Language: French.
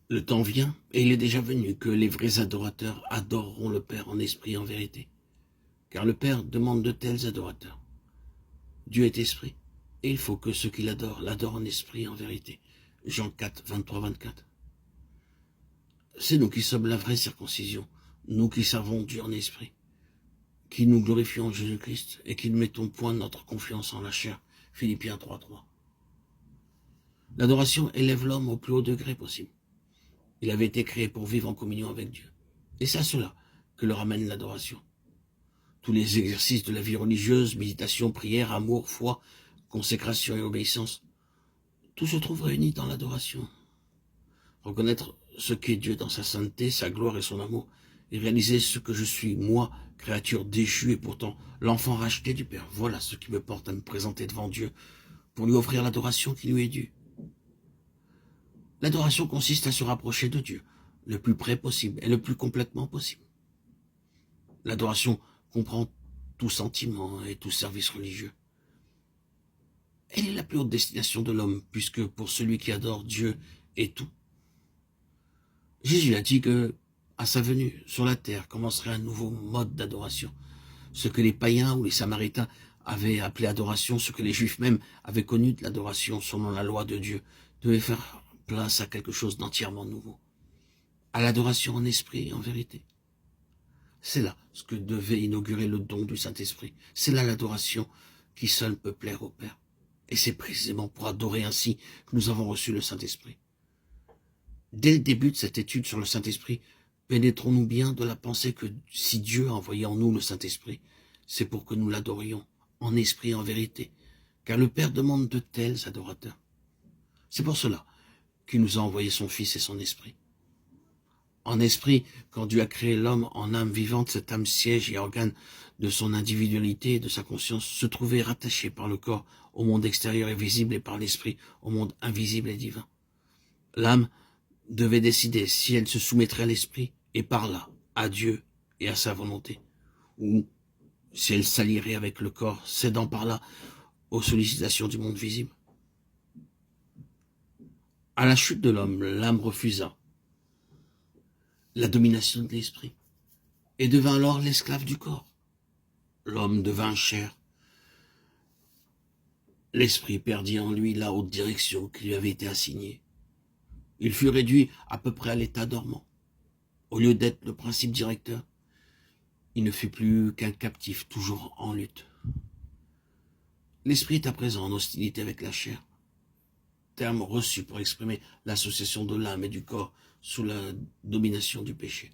Le temps vient, et il est déjà venu, que les vrais adorateurs adoreront le Père en esprit et en vérité. Car le Père demande de tels adorateurs. Dieu est esprit, et il faut que ceux qui l'adorent en esprit et en vérité. Jean 4, 23, 24. C'est nous qui sommes la vraie circoncision, nous qui servons Dieu en esprit, qui nous glorifions en Jésus-Christ et qui ne mettons point notre confiance en la chair. Philippiens 3, 3. L'adoration élève l'homme au plus haut degré possible. Il avait été créé pour vivre en communion avec Dieu. Et c'est à cela que le ramène l'adoration. Tous les exercices de la vie religieuse, méditation, prière, amour, foi, consécration et obéissance, tout se trouve réuni dans l'adoration. Reconnaître ce qu'est Dieu dans sa sainteté, sa gloire et son amour, et réaliser ce que je suis, moi, créature déchue et pourtant l'enfant racheté du Père. Voilà ce qui me porte à me présenter devant Dieu pour lui offrir l'adoration qui lui est due. L'adoration consiste à se rapprocher de Dieu le plus près possible et le plus complètement possible. L'adoration comprend tout sentiment et tout service religieux. Elle est la plus haute destination de l'homme, puisque pour celui qui adore, Dieu est tout. Jésus a dit que, à sa venue sur la terre, commencerait un nouveau mode d'adoration. Ce que les païens ou les samaritains avaient appelé adoration, ce que les juifs même avaient connu de l'adoration selon la loi de Dieu, devait faire place à quelque chose d'entièrement nouveau, à l'adoration en esprit et en vérité. C'est là ce que devait inaugurer le don du Saint-Esprit. C'est là l'adoration qui seule peut plaire au Père. Et c'est précisément pour adorer ainsi que nous avons reçu le Saint-Esprit. Dès le début de cette étude sur le Saint-Esprit, pénétrons-nous bien de la pensée que si Dieu a envoyé en nous le Saint-Esprit, c'est pour que nous l'adorions en esprit et en vérité, car le Père demande de tels adorateurs. C'est pour cela qu'il nous a envoyé son Fils et son Esprit. En esprit, quand Dieu a créé l'homme en âme vivante, cette âme siège et organe de son individualité et de sa conscience se trouvait rattachée par le corps au monde extérieur et visible et par l'esprit au monde invisible et divin. L'âme devait décider si elle se soumettrait à l'esprit et par là à Dieu et à sa volonté, ou si elle s'allierait avec le corps, cédant par là aux sollicitations du monde visible. À la chute de l'homme, l'âme refusa la domination de l'esprit et devint alors l'esclave du corps. L'homme devint chair. L'esprit perdit en lui la haute direction qui lui avait été assignée. Il fut réduit à peu près à l'état dormant. Au lieu d'être le principe directeur, il ne fut plus qu'un captif toujours en lutte. L'esprit est à présent en hostilité avec la chair, terme reçu pour exprimer l'association de l'âme et du corps sous la domination du péché.